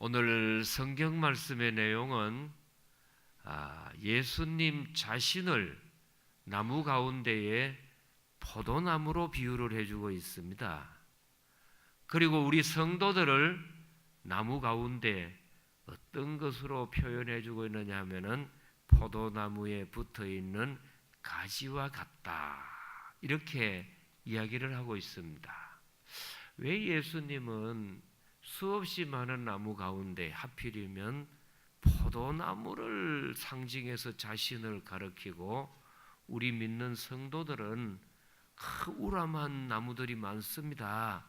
오늘 성경 말씀의 내용은 예수님 자신을 나무 가운데에 포도나무로 비유를 해주고 있습니다. 그리고 우리 성도들을 나무 가운데 어떤 것으로 표현해주고 있느냐 하면은 포도나무에 붙어있는 가지와 같다, 이렇게 이야기를 하고 있습니다. 왜 예수님은 수없이 많은 나무 가운데 하필이면 포도나무를 상징해서 자신을 가리키고, 우리 믿는 성도들은 우람한 나무들이 많습니다.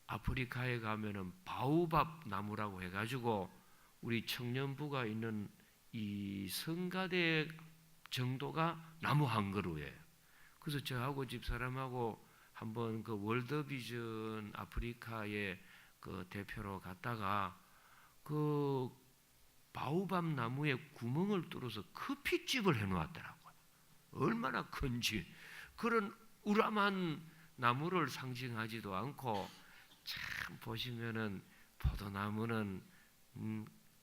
아프리카에 가면은 바오밥 나무라고 해가지고 우리 청년부가 있는 이 성가대 정도가 나무 한 그루예요. 그래서 저하고 집사람하고 한번 그 월드비전 아프리카에 그 대표로 갔다가 그 바오밥 나무에 구멍을 뚫어서 커피집을 해놓았더라고요. 얼마나 큰지. 그런 우람한 나무를 상징하지도 않고, 참 보시면은 포도나무는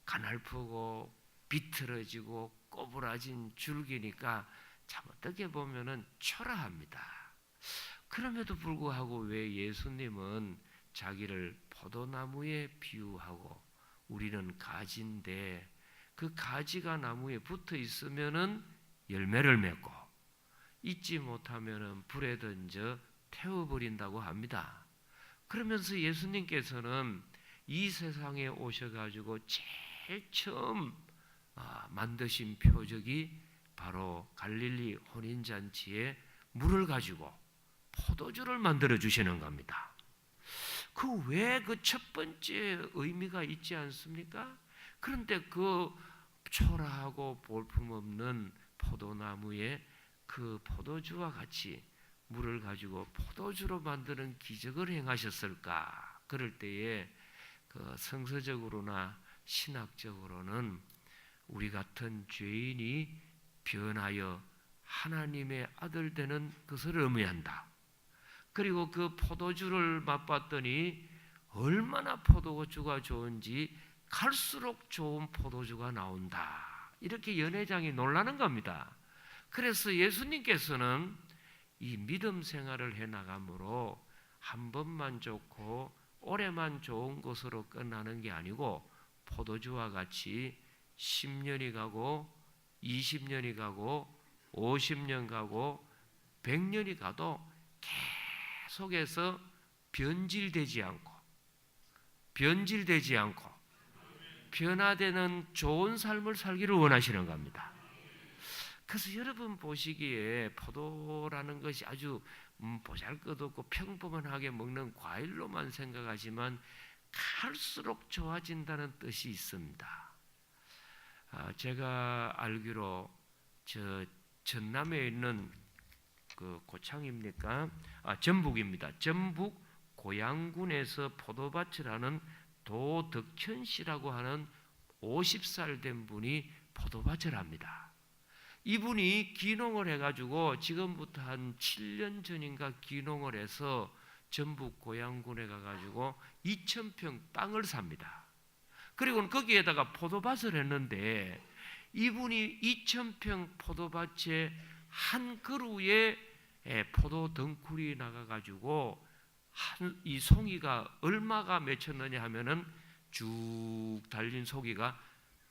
가늘프고 비틀어지고 꼬부라진 줄기니까 참 어떻게 보면은 초라합니다. 그럼에도 불구하고 왜 예수님은 자기를 포도나무에 비유하고 우리는 가지인데, 그 가지가 나무에 붙어 있으면은 열매를 맺고 잊지 못하면은 불에 던져 태워버린다고 합니다. 그러면서 예수님께서는 이 세상에 오셔가지고 제일 처음 만드신 표적이 바로 갈릴리 혼인잔치에 물을 가지고 포도주를 만들어 주시는 겁니다. 그 왜 그 첫 번째 의미가 있지 않습니까? 그런데 그 초라하고 볼품없는 포도나무에 그 포도주와 같이 물을 가지고 포도주로 만드는 기적을 행하셨을까? 그럴 때에 그 성서적으로나 신학적으로는 우리 같은 죄인이 변하여 하나님의 아들 되는 것을 의미한다. 그리고 그 포도주를 맛봤더니 얼마나 포도주가 좋은지 갈수록 좋은 포도주가 나온다, 이렇게 연회장이 놀라는 겁니다. 그래서 예수님께서는 이 믿음 생활을 해나감으로 한 번만 좋고 오래만 좋은 것으로 끝나는 게 아니고, 포도주와 같이 10년이 가고 20년이 가고 50년 가고 100년이 가도 계속해서 변질되지 않고 변화되는 좋은 삶을 살기를 원하시는 겁니다. 그래서 여러분 보시기에 포도라는 것이 아주 보잘것없고 평범하게 먹는 과일로만 생각하지만 갈수록 좋아진다는 뜻이 있습니다. 제가 알기로 저 전남에 있는 그 고창입니까? 전북입니다. 전북 고양군에서 포도밭을 하는 도덕현 씨라고 하는 50살 된 분이 포도밭을 합니다. 이분이 기농을 해가지고 지금부터 한 7년 전인가 기농을 해서 전북 고양군에 가가지고 2,000평 땅을 삽니다. 그리고 거기에다가 포도밭을 했는데, 이분이 2,000평 포도밭에 한 그루에 포도 덩쿨이 나가가지고 이 송이가 얼마가 맺혔느냐 하면은 쭉 달린 송이가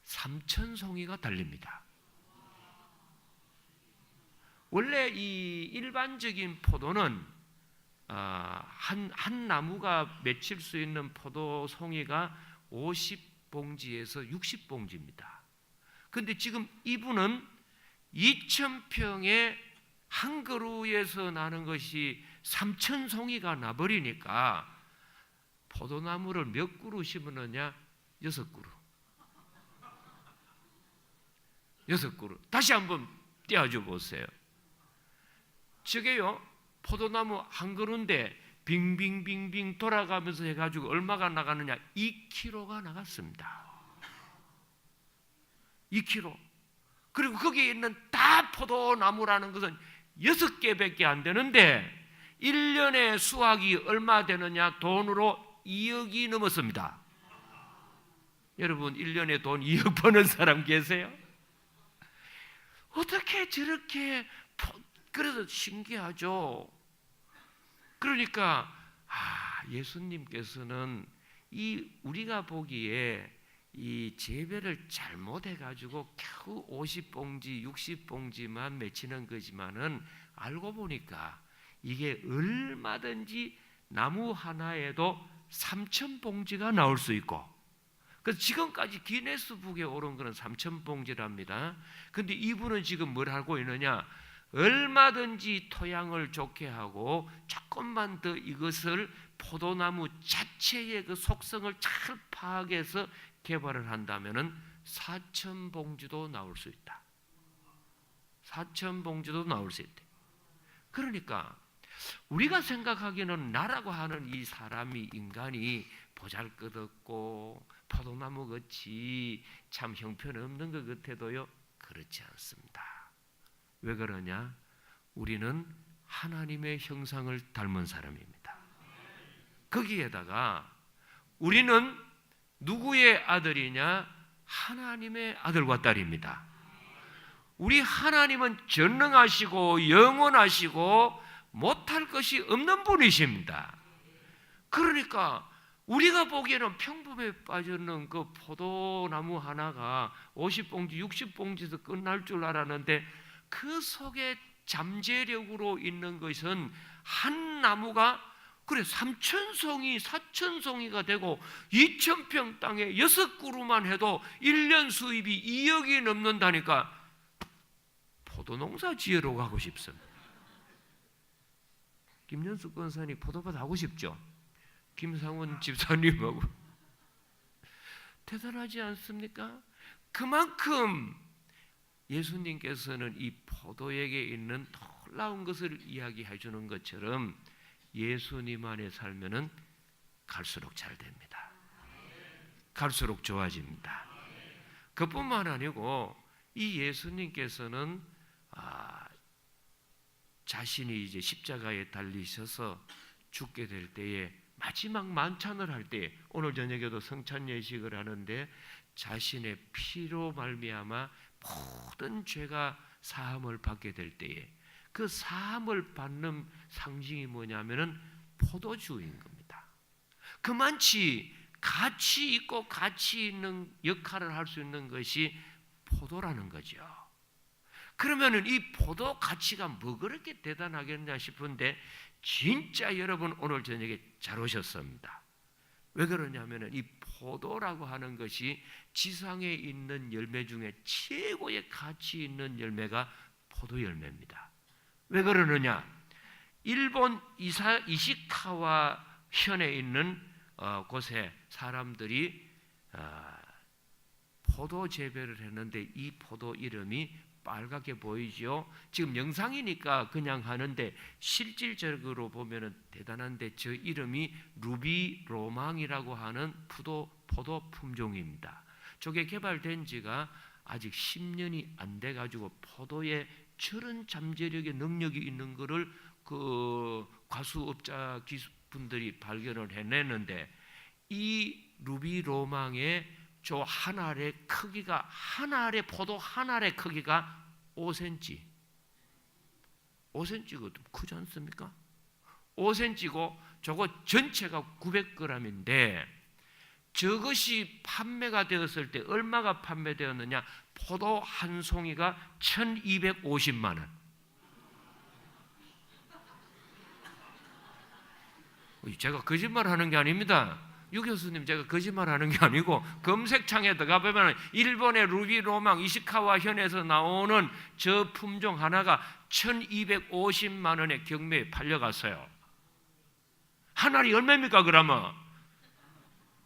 3,000송이가 달립니다. 원래 이 일반적인 포도는 한 나무가 맺힐 수 있는 포도 송이가 50봉지에서 60봉지입니다. 그런데 지금 이분은 2,000평의 한 그루에서 나는 것이 3,000송이가 나버리니까 포도나무를 몇 그루 심었느냐? 6그루. 6그루. 다시 한번 떼어줘 보세요. 저게요, 포도나무 한 그루인데 빙빙빙빙 돌아가면서 해가지고 얼마가 나가느냐? 2kg가 나갔습니다. 2kg. 그리고 거기에 있는 다 포도나무라는 것은 6개밖에 안 되는데 1년에 수확이 얼마 되느냐? 돈으로 2억이 넘었습니다. 여러분 1년에 돈 2억 버는 사람 계세요? 어떻게 저렇게, 그래서 신기하죠. 그러니까 예수님께서는 이 우리가 보기에 이 재배를 잘못해가지고 겨우 50봉지 60봉지만 맺히는 거지만은 알고 보니까 이게 얼마든지 나무 하나에도 3,000봉지가 나올 수 있고, 그래서 지금까지 기네스북에 오른 거는 3,000봉지랍니다. 근데 이분은 지금 뭘 하고 있느냐, 얼마든지 토양을 좋게 하고 조금만 더 이것을 포도나무 자체의 그 속성을 잘 파악해서 개발을 한다면은 4,000봉지도 나올 수 있다. 4,000봉지도 나올 수 있대. 그러니까 우리가 생각하기에는 나라고 하는 이 사람이, 인간이 보잘것없고 포도나무 같이 참 형편없는 것 같아도요, 그렇지 않습니다. 왜 그러냐? 우리는 하나님의 형상을 닮은 사람입니다. 거기에다가 우리는 누구의 아들이냐? 하나님의 아들과 딸입니다. 우리 하나님은 전능하시고 영원하시고 못할 것이 없는 분이십니다. 그러니까 우리가 보기에는 평범에 빠져있는 그 포도나무 하나가 50봉지 60봉지에서 끝날 줄 알았는데, 그 속에 잠재력으로 있는 것은 한 나무가 그래 3,000송이 4,000송이가 되고 2,000평 땅에 6그루만 해도 1년 수입이 2억이 넘는다니까 포도농사 지으러 가고 싶습니다. 김연숙 권사님 포도밭 하고 싶죠? 김상원 집사님하고 대단하지 않습니까? 그만큼 예수님께서는 이 포도에게 있는 놀라운 것을 이야기해 주는 것처럼 예수님 안에 살면은 갈수록 잘 됩니다. 갈수록 좋아집니다. 그뿐만 아니고 이 예수님께서는 자신이 이제 십자가에 달리셔서 죽게 될 때에 마지막 만찬을 할 때, 오늘 저녁에도 성찬 예식을 하는데 자신의 피로 말미암아 모든 죄가 사함을 받게 될 때에 그 사함을 받는 상징이 뭐냐면은 포도주인 겁니다. 그만치 가치 있고 가치 있는 역할을 할 수 있는 것이 포도라는 거죠. 그러면은 이 포도 가치가 뭐 그렇게 대단하겠냐 싶은데, 진짜 여러분 오늘 저녁에 잘 오셨습니다. 왜 그러냐면은 이 포도라고 하는 것이 지상에 있는 열매 중에 최고의 가치 있는 열매가 포도 열매입니다. 왜 그러느냐? 일본 이시카와 현에 있는 곳에 사람들이 포도 재배를 했는데 이 포도 이름이 빨갛게 보이죠. 지금 영상이니까 그냥 하는데 실질적으로 보면은 대단한데, 저 이름이 루비 로망이라고 하는 포도 품종입니다. 저게 개발된 지가 아직 10년이 안 돼 가지고 포도에 저런 잠재력의 능력이 있는 것을 그 과수업자 기술분들이 발견을 해냈는데, 이 루비 로망의 저 한 알의 크기가, 한 알의 포도 한 알의 크기가 5cm. 5cm거든. 크지 않습니까? 5cm고 저거 전체가 900g인데 저것이 판매가 되었을 때 얼마가 판매되었느냐? 포도 한 송이가 1,250만 원. 제가 거짓말하는 게 아닙니다. 유 교수님, 제가 거짓말하는 게 아니고 검색창에 들어가 보면 일본의 루비 로망 이시카와 현에서 나오는 저 품종 하나가 1,250만 원의 경매에 팔려갔어요. 한 알이 얼마입니까 그러면?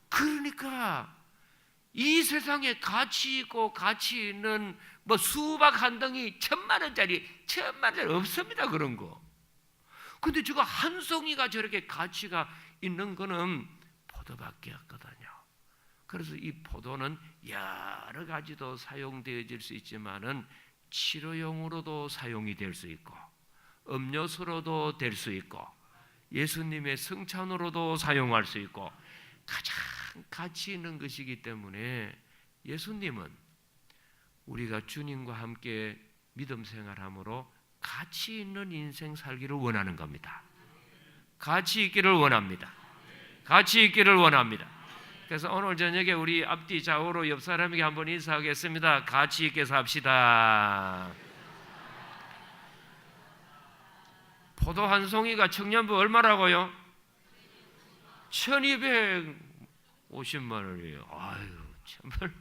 그러니까 이 세상에 가치 있고 가치 있는 뭐 수박 한 덩이 1,000만 원짜리 없습니다. 그런 거. 근데 저거 한 송이가 저렇게 가치가 있는 거는 포도밖에 없거든요. 그래서 이 포도는 여러 가지도 사용되어질 수 있지만은 치료용으로도 사용이 될 수 있고, 음료수로도 될 수 있고, 예수님의 성찬으로도 사용할 수 있고, 가장 가치 있는 것이기 때문에 예수님은 우리가 주님과 함께 믿음 생활함으로 가치 있는 인생 살기를 원하는 겁니다. 가치 있기를 원합니다. 가치 있기를 원합니다. 그래서 오늘 저녁에 우리 앞뒤 좌우로 옆 사람에게 한번 인사하겠습니다. 가치 있게 삽시다. 포도 한 송이가 청년부 얼마라고요? 1250만 원이에요. 아유, 정말.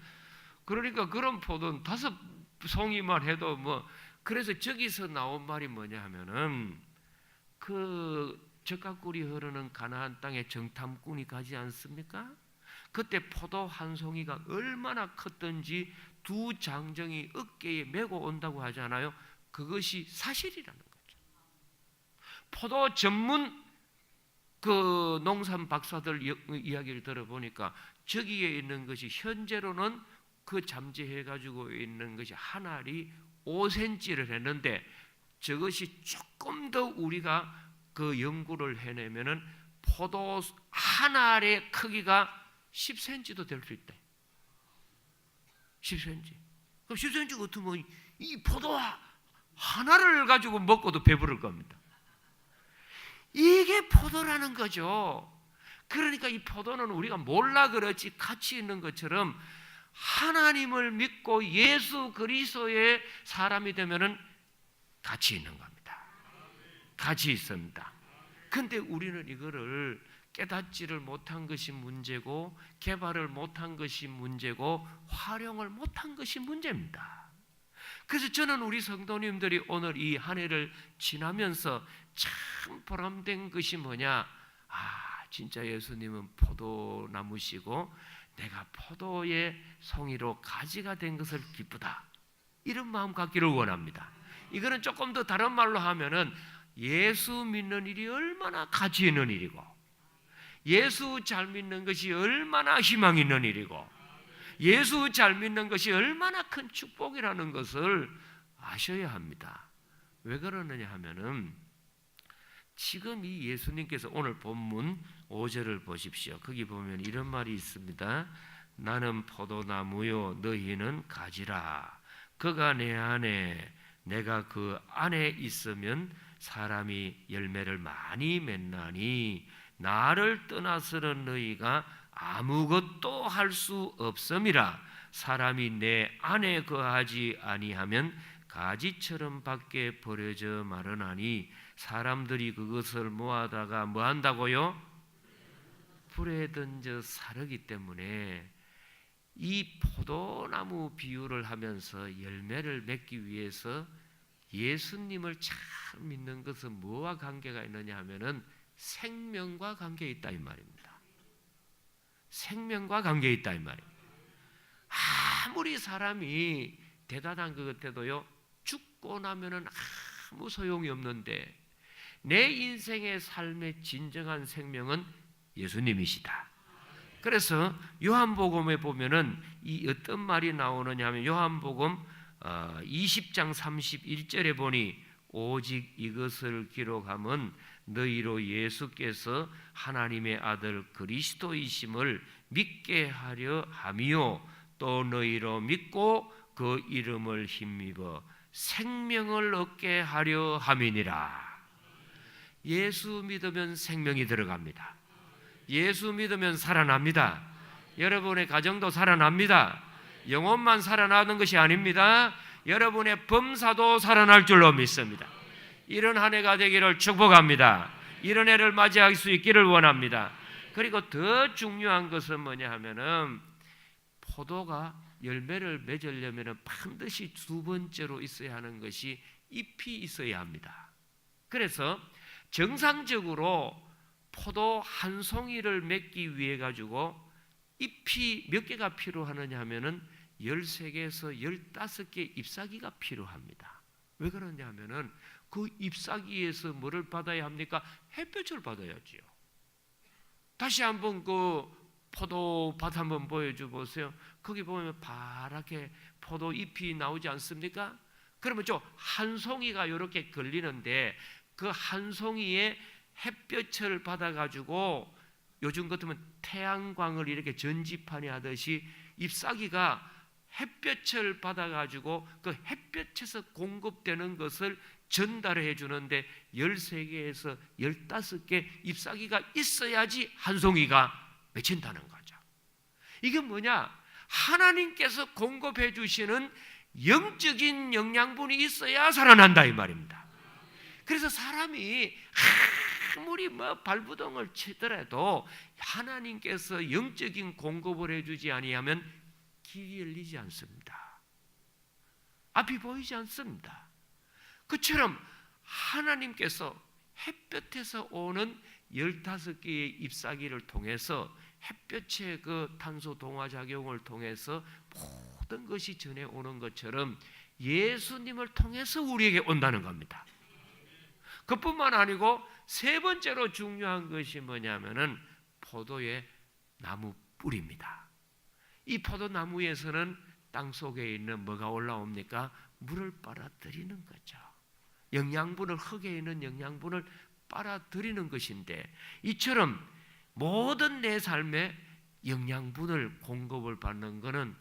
그러니까 그런 포도는 5송이만 해도 뭐. 그래서 저기서 나온 말이 뭐냐 하면은 그 젓가꿀이 흐르는 가나안 땅에 정탐꾼이 가지 않습니까? 그때 포도 한 송이가 얼마나 컸던지 두 장정이 어깨에 메고 온다고 하잖아요. 그것이 사실이라는 거죠. 포도 전문 그 농산 박사들 이야기를 들어보니까 저기에 있는 것이 현재로는 그 잠재해 가지고 있는 것이 한 알이 5cm를 했는데 저것이 조금 더 우리가 그 연구를 해내면은 포도 한 알의 크기가 10cm도 될 수 있대. 10cm. 그럼 10cm 같으면 이 포도 하나를 가지고 먹고도 배부를 겁니다. 이게 포도라는 거죠. 그러니까 이 포도는 우리가 몰라 그렇지 가치 있는 것처럼 하나님을 믿고 예수 그리스도의 사람이 되면은 가치 있는 겁니다. 가치 있습니다. 근데 우리는 이거를 깨닫지를 못한 것이 문제고 개발을 못한 것이 문제고 활용을 못한 것이 문제입니다. 그래서 저는 우리 성도님들이 오늘 이 한 해를 지나면서 참 보람된 것이 뭐냐? 진짜 예수님은 포도나무시고 내가 포도의 송이로 가지가 된 것을 기쁘다. 이런 마음 갖기를 원합니다. 이거는 조금 더 다른 말로 하면은 예수 믿는 일이 얼마나 가치 있는 일이고 예수 잘 믿는 것이 얼마나 희망 있는 일이고 예수 잘 믿는 것이 얼마나 큰 축복이라는 것을 아셔야 합니다. 왜 그러느냐 하면은 지금 이 예수님께서 오늘 본문 5절을 보십시오. 거기 보면 이런 말이 있습니다. 나는 포도나무요 너희는 가지라. 그가 내 안에 내가 그 안에 있으면 사람이 열매를 많이 맺나니 나를 떠나서는 너희가 아무것도 할 수 없음이라. 사람이 내 안에 거하지 아니하면 가지처럼 밖에 버려져 마르나니 사람들이 그것을 모아다가 뭐 한다고요? 불에 던져 사르기 때문에 이 포도나무 비유를 하면서 열매를 맺기 위해서 예수님을 잘 믿는 것은 뭐와 관계가 있느냐 하면은 생명과 관계 있다 이 말입니다. 생명과 관계 있다 이 말입니다. 아무리 사람이 대단한 것 같아도요 죽고 나면은 아무 소용이 없는데 내 인생의 삶의 진정한 생명은 예수님이시다. 그래서 요한복음에 보면은 이 어떤 말이 나오느냐 하면 요한복음 20장 31절에 보니 오직 이것을 기록함은 너희로 예수께서 하나님의 아들 그리스도이심을 믿게 하려 함이요 또 너희로 믿고 그 이름을 힘입어 생명을 얻게 하려 함이니라. 예수 믿으면 생명이 들어갑니다. 예수 믿으면 살아납니다. 여러분의 가정도 살아납니다. 영혼만 살아나는 것이 아닙니다. 여러분의 범사도 살아날 줄로 믿습니다. 이런 한 해가 되기를 축복합니다. 이런 해를 맞이할 수 있기를 원합니다. 그리고 더 중요한 것은 뭐냐 하면은 포도가 열매를 맺으려면 반드시 두 번째로 있어야 하는 것이 잎이 있어야 합니다. 그래서 정상적으로 포도 한 송이를 맺기 위해 가지고 잎이 몇 개가 필요하느냐 하면은 13개에서 15개 잎사귀가 필요합니다. 왜 그러냐 하면은 그 잎사귀에서 뭐를 받아야 합니까? 햇볕을 받아야지요. 다시 한번 그 포도밭 한번 보여줘 보세요. 거기 보면 파랗게 포도 잎이 나오지 않습니까? 그러면 저 한 송이가 이렇게 걸리는데 그 한 송이에 햇볕을 받아가지고 요즘 같으면 태양광을 이렇게 전지판이 하듯이 잎사귀가 햇볕을 받아가지고 그 햇볕에서 공급되는 것을 전달해 주는데 13개에서 15개 잎사귀가 있어야지 한 송이가 맺힌다는 거죠. 이게 뭐냐? 하나님께서 공급해 주시는 영적인 영양분이 있어야 살아난다 이 말입니다. 그래서 사람이 아무리 발부동을 치더라도 하나님께서 영적인 공급을 해주지 아니하면 길이 열리지 않습니다. 앞이 보이지 않습니다. 그처럼 하나님께서 햇볕에서 오는 15개의 잎사귀를 통해서 햇볕의 그 탄소 동화 작용을 통해서 모든 것이 전해오는 것처럼 예수님을 통해서 우리에게 온다는 겁니다. 그뿐만 아니고 세 번째로 중요한 것이 뭐냐면은 포도의 나무 뿌리입니다. 이 포도나무에서는 땅 속에 있는 뭐가 올라옵니까? 물을 빨아들이는 거죠. 영양분을, 흙에 있는 영양분을 빨아들이는 것인데, 이처럼 모든 내 삶에 영양분을 공급을 받는 것은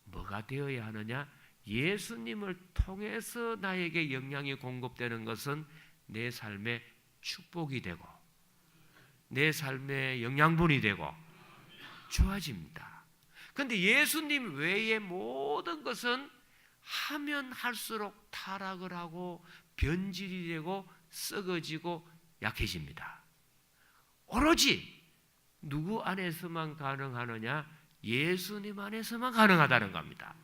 뭐가 되어야 하느냐? 예수님을 통해서 나에게 영양이 공급되는 것은 내 삶의 축복이 되고 내 삶의 영양분이 되고 좋아집니다. 그런데 예수님 외의 모든 것은 하면 할수록 타락을 하고 변질이 되고 썩어지고 약해집니다. 오로지 누구 안에서만 가능하느냐? 예수님 안에서만 가능하다는 겁니다.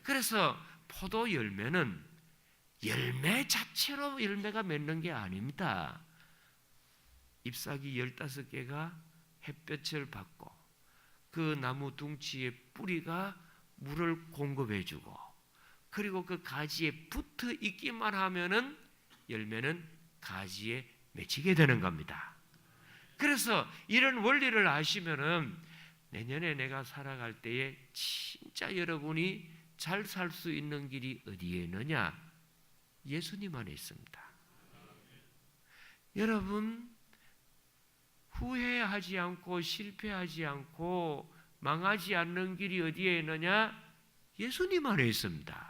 그래서 포도 열매는 열매 자체로 열매가 맺는 게 아닙니다. 잎사귀 15개가 햇볕을 받고 그 나무 둥치의 뿌리가 물을 공급해주고 그리고 그 가지에 붙어 있기만 하면은 열매는 가지에 맺히게 되는 겁니다. 그래서 이런 원리를 아시면은 내년에 내가 살아갈 때에 진짜 여러분이 잘 살 수 있는 길이 어디에 있느냐? 예수님 안에 있습니다. 여러분, 후회하지 않고 실패하지 않고 망하지 않는 길이 어디에 있느냐? 예수님 안에 있습니다.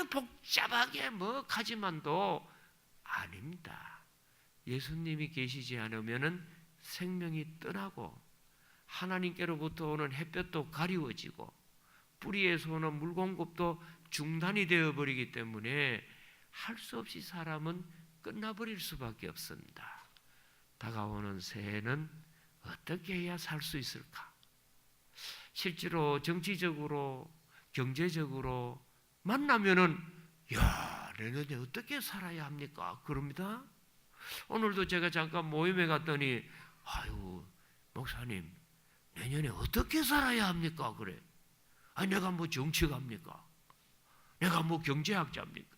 복잡하게 가지만도 아닙니다. 예수님이 계시지 않으면은 생명이 떠나고 하나님께로부터 오는 햇볕도 가리워지고 뿌리에서 오는 물 공급도 중단이 되어버리기 때문에 할 수 없이 사람은 끝나버릴 수밖에 없습니다. 다가오는 새해는 어떻게 해야 살 수 있을까? 실제로 정치적으로 경제적으로 만나면은 내년에 어떻게 살아야 합니까? 그럽니다. 오늘도 제가 잠깐 모임에 갔더니 목사님 내년에 어떻게 살아야 합니까? 그래. 내가 정치가입니까? 내가 경제학자입니까?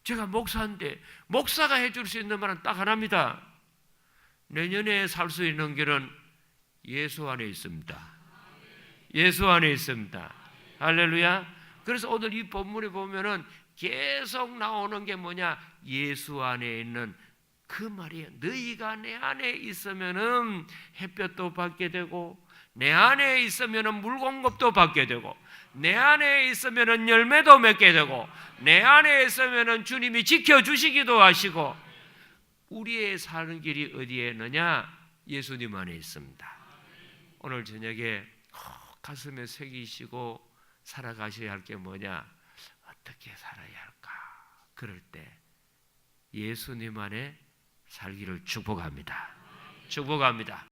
제가 목사인데 목사가 해줄 수 있는 말은 딱 하나입니다. 내년에 살 수 있는 길은 예수 안에 있습니다. 예수 안에 있습니다. 할렐루야. 그래서 오늘 이 본문에 보면은 계속 나오는 게 뭐냐? 예수 안에 있는 그 말이에요. 너희가 내 안에 있으면은 햇볕도 받게 되고 내 안에 있으면은 물 공급도 받게 되고 내 안에 있으면은 열매도 맺게 되고 내 안에 있으면은 주님이 지켜주시기도 하시고 우리의 사는 길이 어디에 있느냐? 예수님 안에 있습니다. 오늘 저녁에 가슴에 새기시고 살아가셔야 할 게 뭐냐? 어떻게 살아야 할까? 그럴 때 예수님 안에 살기를 축복합니다. 축복합니다.